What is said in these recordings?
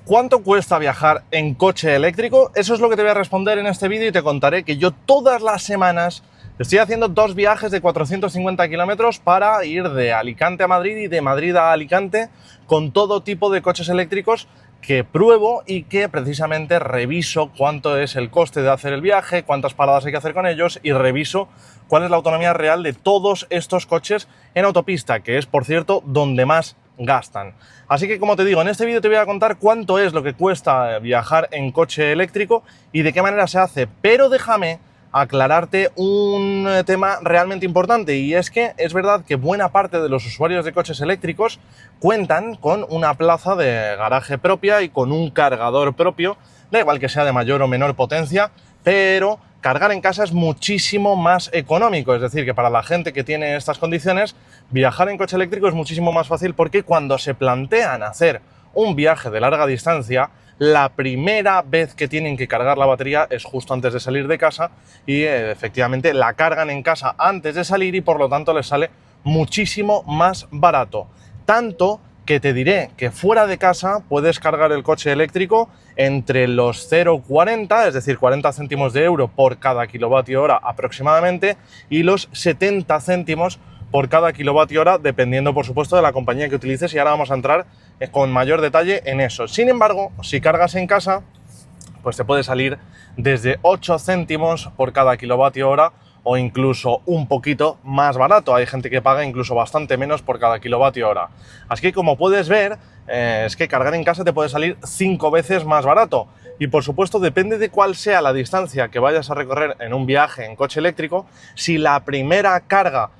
¿Cuánto cuesta viajar en coche eléctrico? Eso es lo que te voy a responder en este vídeo y te contaré que yo todas las semanas estoy haciendo 2 viajes de 450 kilómetros para ir de Alicante a Madrid y de Madrid a Alicante con todo tipo de coches eléctricos que pruebo y que precisamente reviso cuánto es el coste de hacer el viaje, cuántas paradas hay que hacer con ellos y reviso cuál es la autonomía real de todos estos coches en autopista, que es, por cierto, donde más gastan. Así que, como te digo, en este vídeo te voy a contar cuánto es lo que cuesta viajar en coche eléctrico y de qué manera se hace, pero déjame aclararte un tema realmente importante, y es que es verdad que buena parte de los usuarios de coches eléctricos cuentan con una plaza de garaje propia y con un cargador propio, da igual que sea de mayor o menor potencia, pero cargar en casa es muchísimo más económico. Es decir, que para la gente que tiene estas condiciones, viajar en coche eléctrico es muchísimo más fácil, porque cuando se plantean hacer un viaje de larga distancia, la primera vez que tienen que cargar la batería es justo antes de salir de casa y efectivamente la cargan en casa antes de salir y por lo tanto les sale muchísimo más barato. Tanto que te diré que fuera de casa puedes cargar el coche eléctrico entre los 0,40, es decir, 40 céntimos de euro por cada kilovatio hora aproximadamente, y los 70 céntimos por cada kilovatio hora, dependiendo, por supuesto, de la compañía que utilices, y ahora vamos a entrar con mayor detalle en eso. Sin embargo, si cargas en casa, pues te puede salir desde 8 céntimos por cada kilovatio hora o incluso un poquito más barato. Hay gente que paga incluso bastante menos por cada kilovatio hora. Así que, como puedes ver, es que cargar en casa te puede salir 5 veces más barato. Y por supuesto, depende de cuál sea la distancia que vayas a recorrer en un viaje en coche eléctrico. Si la primera carga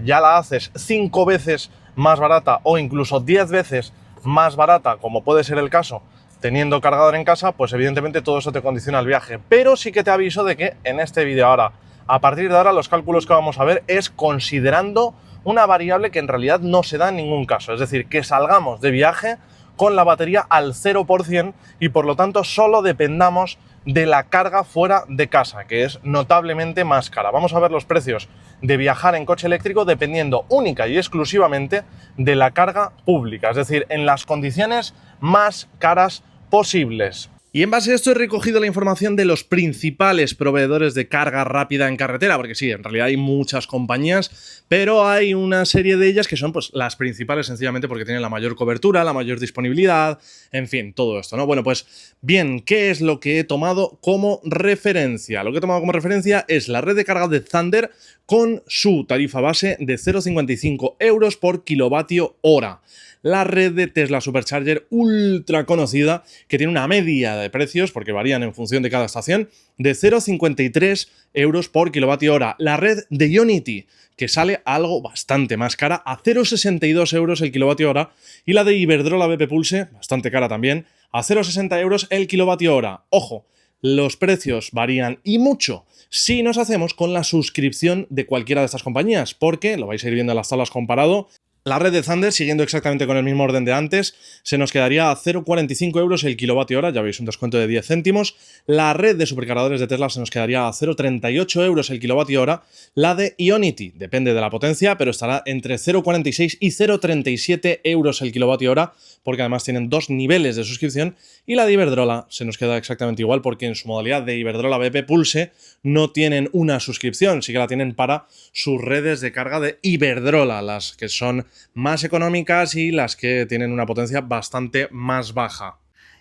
ya la haces 5 veces más barata o incluso 10 veces más barata, como puede ser el caso teniendo cargador en casa, pues evidentemente todo eso te condiciona el viaje. Pero sí que te aviso de que en este vídeo ahora, a partir de ahora, los cálculos que vamos a ver es considerando una variable que en realidad no se da en ningún caso. Es decir, que salgamos de viaje con la batería al 0% y por lo tanto solo dependamos de la carga fuera de casa, que es notablemente más cara. Vamos a ver los precios de viajar en coche eléctrico dependiendo única y exclusivamente de la carga pública, es decir, en las condiciones más caras posibles. Y en base a esto he recogido la información de los principales proveedores de carga rápida en carretera, porque sí, en realidad hay muchas compañías, pero hay una serie de ellas que son pues las principales sencillamente porque tienen la mayor cobertura, la mayor disponibilidad, en fin, todo esto, ¿no? Bueno, pues bien, ¿qué es lo que he tomado como referencia? Lo que he tomado como referencia es la red de carga de Thunder con su tarifa base de 0,55 euros por kilovatio hora. La red de Tesla Supercharger ultra conocida, que tiene una media de precios, porque varían en función de cada estación, de 0,53 euros por kilovatio hora. La red de Ionity, que sale algo bastante más cara, a 0,62 euros el kilovatio hora, y la de Iberdrola BP Pulse, bastante cara también, a 0,60 euros el kilovatio hora. Ojo, los precios varían y mucho si nos hacemos con la suscripción de cualquiera de estas compañías, porque, lo vais a ir viendo en las tablas comparado, la red de Thunder, siguiendo exactamente con el mismo orden de antes, se nos quedaría a 0,45 euros el kilovatio hora, ya veis, un descuento de 10 céntimos. La red de supercargadores de Tesla se nos quedaría a 0,38 euros el kilovatio hora. La de Ionity, depende de la potencia, pero estará entre 0,46 y 0,37 euros el kilovatio hora, porque además tienen 2 niveles de suscripción. Y la de Iberdrola se nos queda exactamente igual, porque en su modalidad de Iberdrola BP Pulse no tienen una suscripción, sí que la tienen para sus redes de carga de Iberdrola, las que son más económicas y las que tienen una potencia bastante más baja.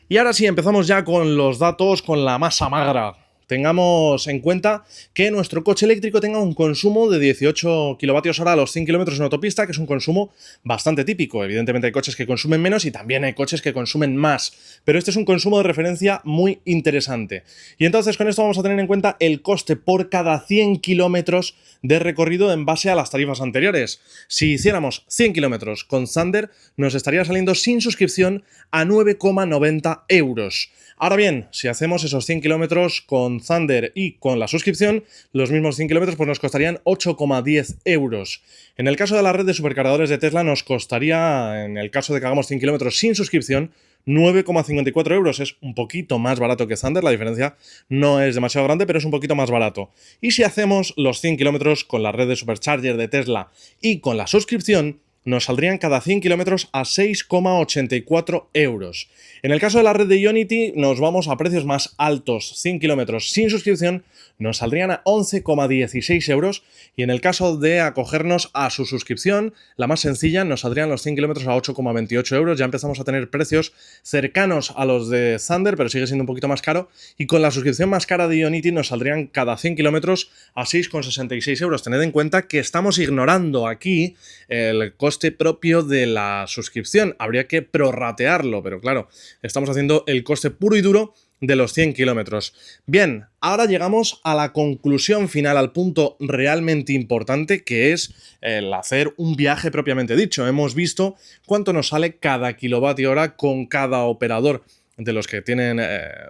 Y ahora sí, empezamos ya con los datos, con la masa magra. Tengamos en cuenta que nuestro coche eléctrico tenga un consumo de 18 kilovatios hora a los 100 kilómetros en autopista, que es un consumo bastante típico. Evidentemente hay coches que consumen menos y también hay coches que consumen más, pero este es un consumo de referencia muy interesante. Y entonces con esto vamos a tener en cuenta el coste por cada 100 kilómetros de recorrido en base a las tarifas anteriores. Si hiciéramos 100 kilómetros con Thunder, nos estaría saliendo sin suscripción a 9,90 euros. Ahora bien, si hacemos esos 100 kilómetros con Thunder y con la suscripción, los mismos 100 kilómetros pues nos costarían 8,10 euros. En el caso de la red de supercargadores de Tesla nos costaría, en el caso de que hagamos 100 kilómetros sin suscripción, 9,54 euros. Es un poquito más barato que Thunder, la diferencia no es demasiado grande, pero es un poquito más barato. Y si hacemos los 100 kilómetros con la red de Supercharger de Tesla y con la suscripción, nos saldrían cada 100 kilómetros a 6,84 euros. En el caso de la red de Ionity nos vamos a precios más altos, 100 kilómetros sin suscripción, nos saldrían a 11,16 euros y en el caso de acogernos a su suscripción, la más sencilla, nos saldrían los 100 kilómetros a 8,28 euros. Ya empezamos a tener precios cercanos a los de Thunder, pero sigue siendo un poquito más caro. Y con la suscripción más cara de Ionity nos saldrían cada 100 kilómetros a 6,66 euros. Tened en cuenta que estamos ignorando aquí el coste propio de la suscripción. Habría que prorratearlo, pero claro, estamos haciendo el coste puro y duro de los 100 kilómetros. Bien, ahora llegamos a la conclusión final, al punto realmente importante, que es el hacer un viaje propiamente dicho. Hemos visto cuánto nos sale cada kilovatio hora con cada operador de los que tienen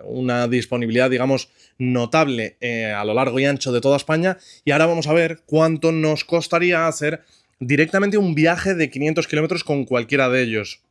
una disponibilidad, digamos, notable a lo largo y ancho de toda España, y ahora vamos a ver cuánto nos costaría hacer directamente un viaje de 500 kilómetros con cualquiera de ellos.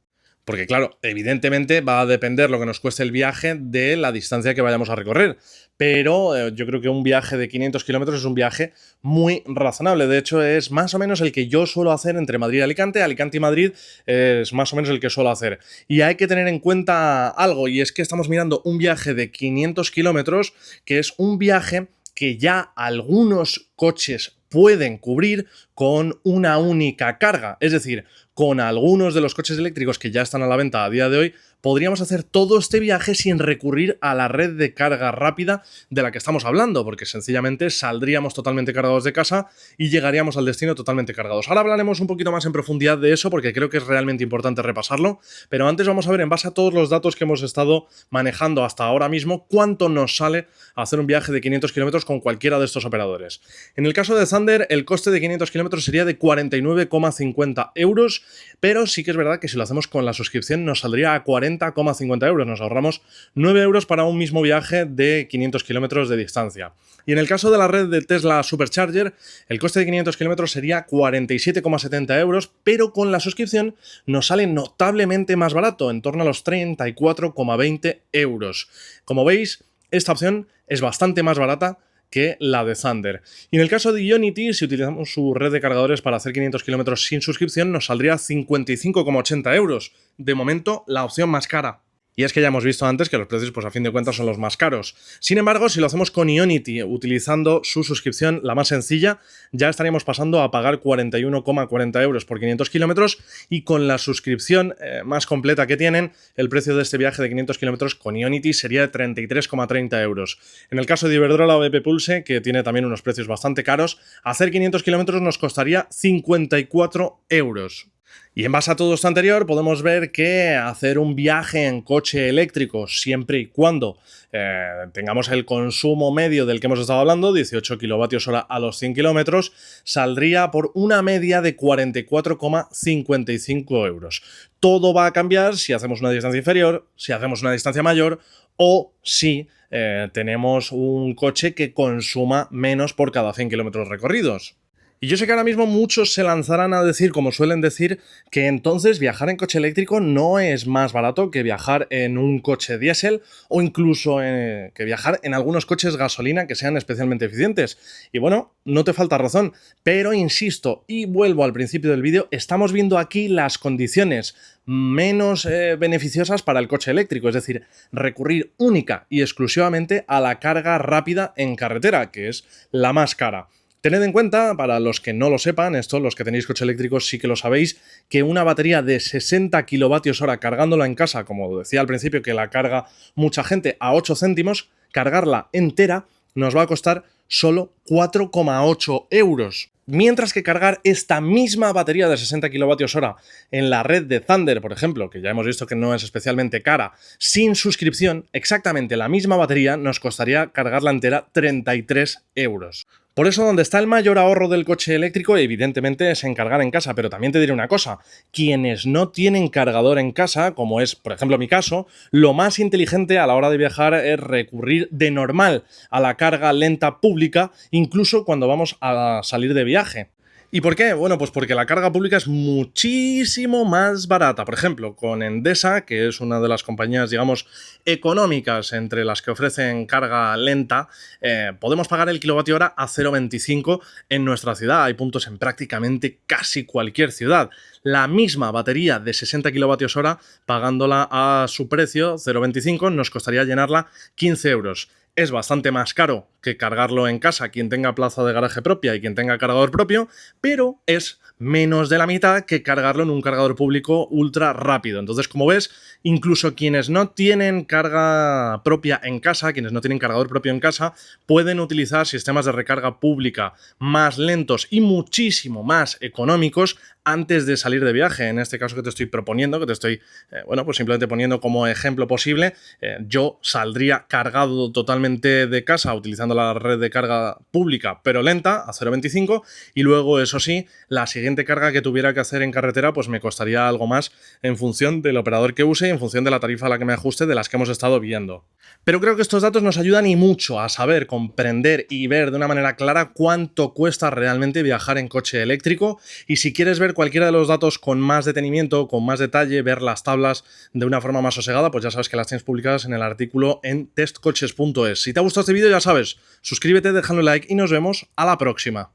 Porque claro, evidentemente va a depender lo que nos cueste el viaje de la distancia que vayamos a recorrer. Pero yo creo que un viaje de 500 kilómetros es un viaje muy razonable. De hecho, es más o menos el que yo suelo hacer entre Madrid y Alicante. Alicante y Madrid es más o menos el que suelo hacer. Y hay que tener en cuenta algo, y es que estamos mirando un viaje de 500 kilómetros, que es un viaje que ya algunos coches pueden cubrir con una única carga. Es decir, con algunos de los coches eléctricos que ya están a la venta a día de hoy, podríamos hacer todo este viaje sin recurrir a la red de carga rápida de la que estamos hablando, porque sencillamente saldríamos totalmente cargados de casa y llegaríamos al destino totalmente cargados. Ahora hablaremos un poquito más en profundidad de eso, porque creo que es realmente importante repasarlo, pero antes vamos a ver, en base a todos los datos que hemos estado manejando hasta ahora mismo, cuánto nos sale hacer un viaje de 500 kilómetros con cualquiera de estos operadores. En el caso de Thunder, el coste de 500 kilómetros sería de 49,50 euros, pero sí que es verdad que si lo hacemos con la suscripción nos saldría a 40,50 euros. Nos ahorramos 9 euros para un mismo viaje de 500 kilómetros de distancia. Y en el caso de la red de Tesla Supercharger, el coste de 500 kilómetros sería 47,70 euros, pero con la suscripción nos sale notablemente más barato, en torno a los 34,20 euros. Como veis, esta opción es bastante más barata que la de Thunder. Y en el caso de Ionity, si utilizamos su red de cargadores para hacer 500 kilómetros sin suscripción, nos saldría 55,80 euros. De momento, la opción más cara. Y es que ya hemos visto antes que los precios, pues a fin de cuentas, son los más caros. Sin embargo, si lo hacemos con Ionity, utilizando su suscripción, la más sencilla, ya estaríamos pasando a pagar 41,40 euros por 500 kilómetros, y con la suscripción más completa que tienen, el precio de este viaje de 500 kilómetros con Ionity sería de 33,30 euros. En el caso de Iberdrola o BP Pulse, que tiene también unos precios bastante caros, hacer 500 kilómetros nos costaría 54 euros. Y en base a todo esto anterior podemos ver que hacer un viaje en coche eléctrico, siempre y cuando tengamos el consumo medio del que hemos estado hablando, 18 kilovatios hora a los 100 kilómetros, saldría por una media de 44,55 euros. Todo va a cambiar si hacemos una distancia inferior, si hacemos una distancia mayor o si tenemos un coche que consuma menos por cada 100 kilómetros recorridos. Y yo sé que ahora mismo muchos se lanzarán a decir, como suelen decir, que entonces viajar en coche eléctrico no es más barato que viajar en un coche diésel, o incluso que viajar en algunos coches gasolina que sean especialmente eficientes. Y bueno, no te falta razón, pero insisto y vuelvo al principio del vídeo, estamos viendo aquí las condiciones menos beneficiosas para el coche eléctrico, es decir, recurrir única y exclusivamente a la carga rápida en carretera, que es la más cara. Tened en cuenta, para los que no lo sepan, esto, los que tenéis coche eléctrico sí que lo sabéis, que una batería de 60 kilovatios hora cargándola en casa, como decía al principio que la carga mucha gente a 8 céntimos, cargarla entera nos va a costar solo 4,8 euros. Mientras que cargar esta misma batería de 60 kilovatios hora en la red de Thunder, por ejemplo, que ya hemos visto que no es especialmente cara, sin suscripción, exactamente la misma batería nos costaría cargarla entera 33 euros. Por eso, donde está el mayor ahorro del coche eléctrico, evidentemente, es en cargar en casa, pero también te diré una cosa, quienes no tienen cargador en casa, como es, por ejemplo, mi caso, lo más inteligente a la hora de viajar es recurrir de normal a la carga lenta pública, incluso cuando vamos a salir de viaje. ¿Y por qué? Bueno, pues porque la carga pública es muchísimo más barata. Por ejemplo, con Endesa, que es una de las compañías, digamos, económicas entre las que ofrecen carga lenta, podemos pagar el kilovatio hora a 0,25 en nuestra ciudad. Hay puntos en prácticamente casi cualquier ciudad. La misma batería de 60 kilovatios hora, pagándola a su precio, 0,25, nos costaría llenarla 15 euros. Es bastante más caro que cargarlo en casa quien tenga plaza de garaje propia y quien tenga cargador propio, pero es menos de la mitad que cargarlo en un cargador público ultra rápido. Entonces, como ves, incluso quienes no tienen carga propia en casa, quienes no tienen cargador propio en casa, pueden utilizar sistemas de recarga pública más lentos y muchísimo más económicos antes de salir de viaje. En este caso que te estoy proponiendo, que te estoy, pues simplemente poniendo como ejemplo posible, yo saldría cargado totalmente de casa utilizando la red de carga pública, pero lenta, a 0,25, y luego, eso sí, la siguiente carga que tuviera que hacer en carretera, pues me costaría algo más en función del operador que use y en función de la tarifa a la que me ajuste de las que hemos estado viendo. Pero creo que estos datos nos ayudan y mucho a saber, comprender y ver de una manera clara cuánto cuesta realmente viajar en coche eléctrico, y si quieres ver cualquiera de los datos con más detenimiento, con más detalle, ver las tablas de una forma más sosegada, pues ya sabes que las tienes publicadas en el artículo en testcoches.es. Si te ha gustado este vídeo, ya sabes, suscríbete, déjale un like y nos vemos a la próxima.